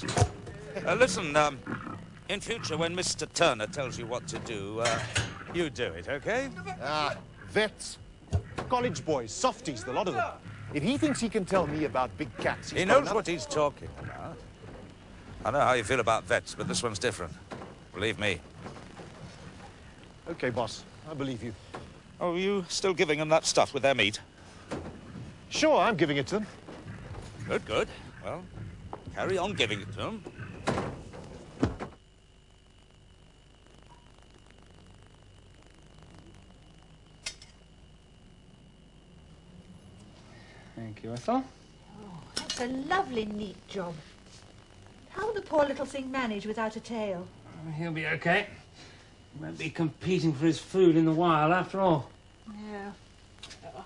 Maurice. Listen, in future, when Mr. Turner tells you what to do, you do it, okay? Vets. College boys, softies, the lot of them. If he thinks he can tell me about big cats... He knows what he's talking about. I know how you feel about vets, but this one's different. Believe me. Okay, boss. I believe you. Oh, are you still giving them that stuff with their meat? Sure, I'm giving it to them. Good, good. Well, carry on giving it to them. Thank you, Ethel. Oh, that's a lovely, neat job. How will the poor little thing manage without a tail? Oh, he'll be okay. He won't be competing for his food in the wild after all. Yeah. Oh.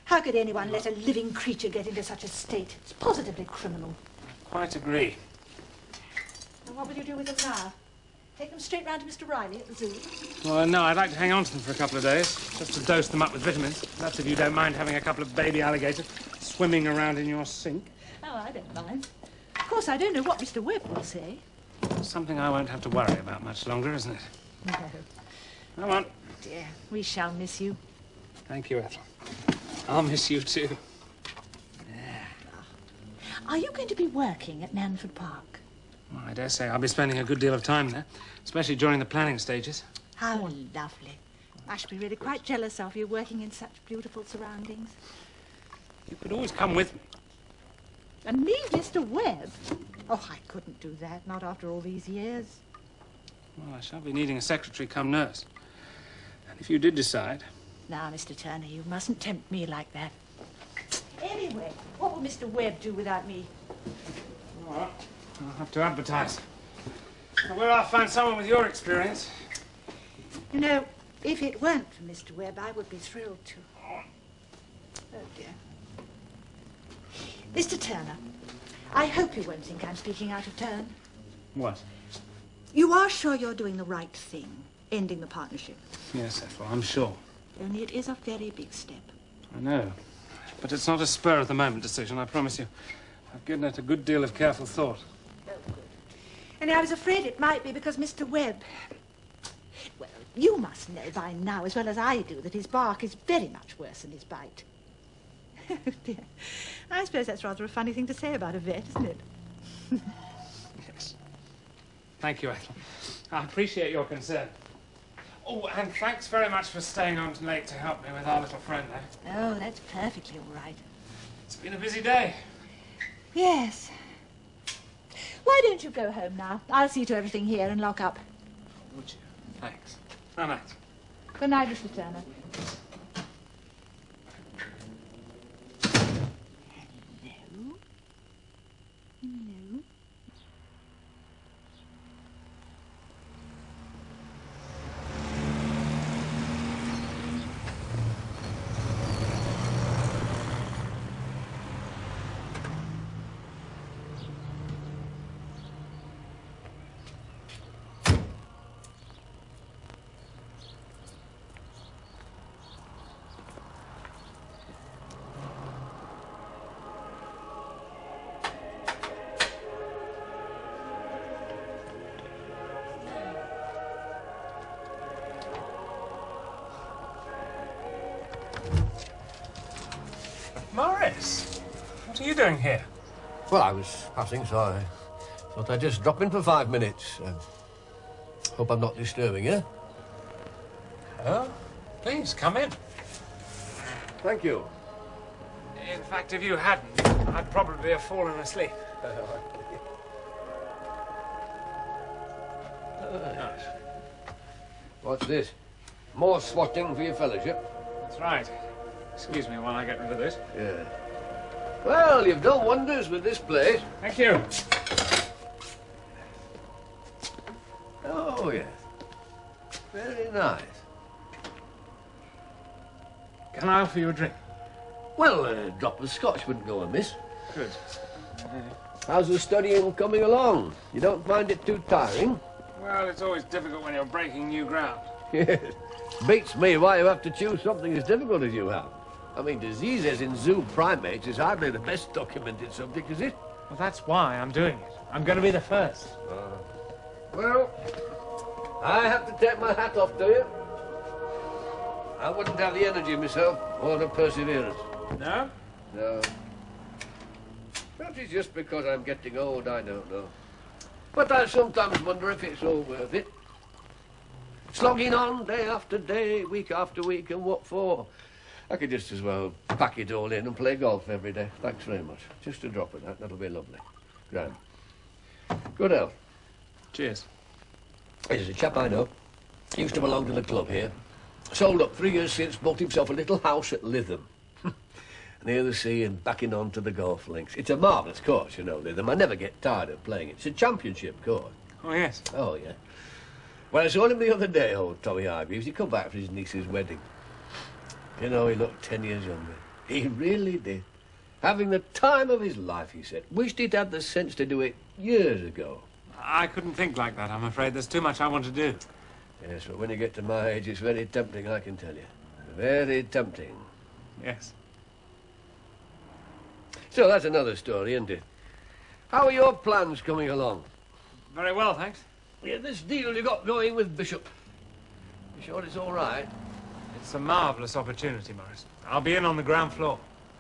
How could anyone let a living creature get into such a state? It's positively criminal. Quite agree. And what will you do with them now? Take them straight round to Mr. Riley at the zoo? Well, no, I'd like to hang on to them for a couple of days, just to dose them up with vitamins. That's if you don't mind having a couple of baby alligators swimming around in your sink. Oh, I don't mind. Of course, I don't know what Mr. Webb will say. Something I won't have to worry about much longer, isn't it? No. Come on. Dear, we shall miss you. Thank you, Ethel. I'll miss you too. Are you going to be working at Manford Park? Well, I dare say I'll be spending a good deal of time there, especially during the planning stages. How lovely. I should be really quite jealous of you working in such beautiful surroundings. You could always come with me. And leave Mr. Webb? Oh, I couldn't do that, not after all these years. Well, I shall be needing a secretary come nurse. And if you did decide... Now, Mr. Turner, you mustn't tempt me like that. Anyway, what will Mr. Webb do without me? All right. I'll have to advertise. Now, where I'll find someone with your experience. You know, if it weren't for Mr. Webb, I would be thrilled to. Oh, dear. Mr. Turner, I hope you won't think I'm speaking out of turn. What? You are sure you're doing the right thing, ending the partnership? Yes, Ethel, I'm sure. Only it is a very big step. I know. But it's not a spur-of-the-moment decision, I promise you. I've given it a good deal of careful thought. Oh, good. And I was afraid it might be because Mr. Webb... Well, you must know by now, as well as I do, that his bark is very much worse than his bite. Oh, dear. I suppose that's rather a funny thing to say about a vet, isn't it? Yes. Thank you, Ethel. I appreciate your concern. Oh, and thanks very much for staying on late to help me with our little friend there. Oh, that's perfectly all right. It's been a busy day. Yes. Why don't you go home now? I'll see to everything here and lock up. Would you? Thanks. Good night. Good night, Mr. Turner. Hello? Hello? Maurice, what are you doing here? Well, I was passing, so I thought I'd just drop in for 5 minutes. Hope I'm not disturbing you. Oh, please, come in. Thank you. In fact, if you hadn't, I'd probably have fallen asleep. What's this? More swatting for your fellowship? That's right. Excuse me while I get rid of this. Yeah. Well, you've done wonders with this place. Thank you. Oh, yes. Very nice. Can I offer you a drink? Well, a drop of scotch wouldn't go amiss. Good. How's the studying coming along? You don't find it too tiring? Well, it's always difficult when you're breaking new ground. Yes. Beats me why you have to choose something as difficult as you have. I mean, diseases in zoo primates is hardly the best documented subject, is it? Well, that's why I'm doing it. I'm going to be the first. Well, I have to take my hat off to you. I wouldn't have the energy myself, or the perseverance. No? No. Perhaps it's just because I'm getting old, I don't know. But I sometimes wonder if it's all worth it. Slogging on day after day, week after week, and what for? I could just as well pack it all in and play golf every day. Thanks very much. Just a drop of that, that'll be lovely. Grand. Good health. Cheers. There's a chap I know. He used to belong to the club here. Sold up 3 years since, bought himself a little house at Lytham. Near the sea and backing on to the golf links. It's a marvellous course, you know, Lytham. I never get tired of playing it. It's a championship course. Oh, yes. Oh, yeah. Well, I saw him the other day, old Tommy Ives. He come back for his niece's wedding. You know, he looked 10 years younger. He really did. Having the time of his life, he said. Wished he'd had the sense to do it years ago. I couldn't think like that, I'm afraid. There's too much I want to do. Yes, but when you get to my age, it's very tempting, I can tell you. Very tempting. Yes. So that's another story, isn't it? How are your plans coming along? Very well, thanks. Yeah, this deal you got going with Bishop. You sure it's all right? It's a marvellous opportunity, Maurice. I'll be in on the ground floor.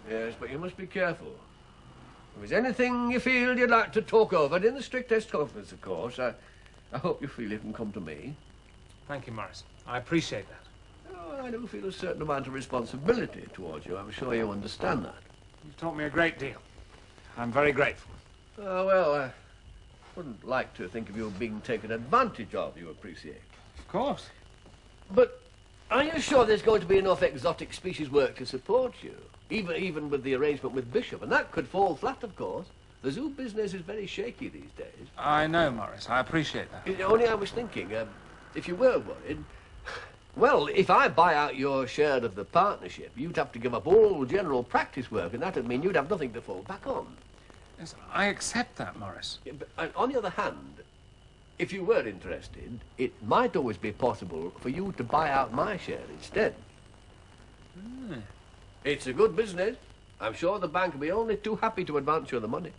Yes, but you must be careful. If there's anything you feel you'd like to talk over, in the strictest confidence, of course, I hope you feel you can come to me. Thank you, Maurice. I appreciate that. Oh, I do feel a certain amount of responsibility towards you. I'm sure you understand that. You've taught me a great deal. I'm very grateful. Oh, well, I wouldn't like to think of you being taken advantage of, you appreciate. Of course. But are you sure there's going to be enough exotic species work to support you? Even with the arrangement with Bishop, and that could fall flat, of course. The zoo business is very shaky these days. I know, Maurice. I appreciate that. Only I was thinking, if you were worried, well, if I buy out your share of the partnership, you'd have to give up all general practice work, and that'd mean you'd have nothing to fall back on. Yes, I accept that, Maurice. Yeah, but on the other hand, if you were interested, it might always be possible for you to buy out my share instead. Hmm. It's a good business. I'm sure the bank will be only too happy to advance you the money.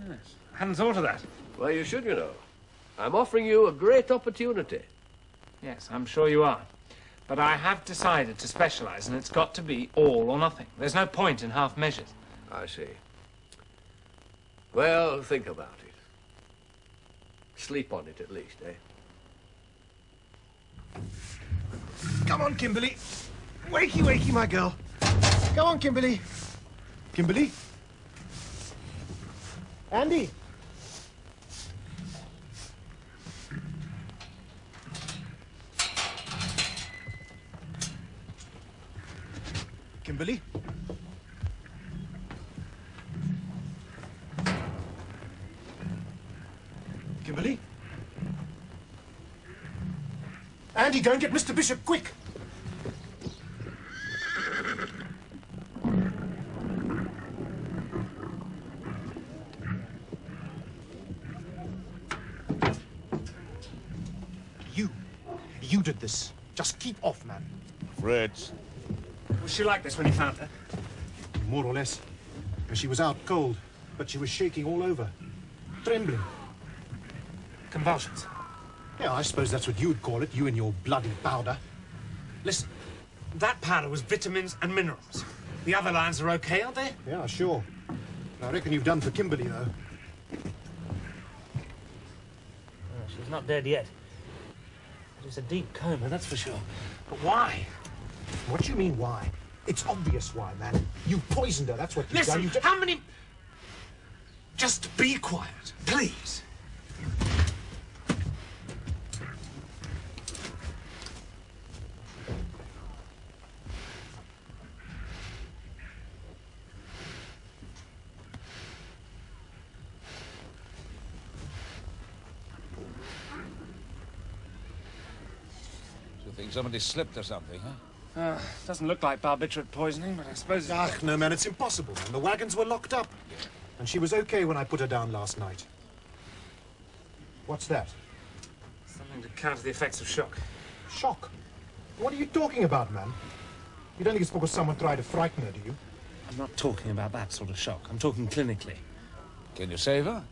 Yes. I hadn't thought of that. Well, you should, you know. I'm offering you a great opportunity. Yes, I'm sure you are. But I have decided to specialise, and it's got to be all or nothing. There's no point in half measures. I see. Well, think about it. Sleep on it, at least, eh? Come on, Kimberly. Wakey, wakey, my girl. Go on, Kimberly. Kimberly? Andy? Kimberly? Kimberly? Andy, go and get Mr. Bishop, quick! You did this. Just keep off, man. Fritz. Was she like this when you found her? More or less. She was out cold, but she was shaking all over. Trembling. Convulsions. Yeah, I suppose that's what you would call it, you and your bloody powder. Listen, that powder was vitamins and minerals. The other lines are okay, aren't they? Yeah, sure. I reckon you've done for Kimberly, though. She's not dead yet. It's a deep coma, that's for sure. But why? What do you mean, why? It's obvious why, man. You poisoned her, that's what you've done. Listen, how many... Just be quiet, please. Think somebody slipped or something, huh? Doesn't look like barbiturate poisoning, but I suppose... Ach, no, man, it's impossible, man. The wagons were locked up. And she was okay when I put her down last night. What's that? Something to counter the effects of shock. Shock? What are you talking about, man? You don't think it's because someone tried to frighten her, do you? I'm not talking about that sort of shock. I'm talking clinically. Can you save her?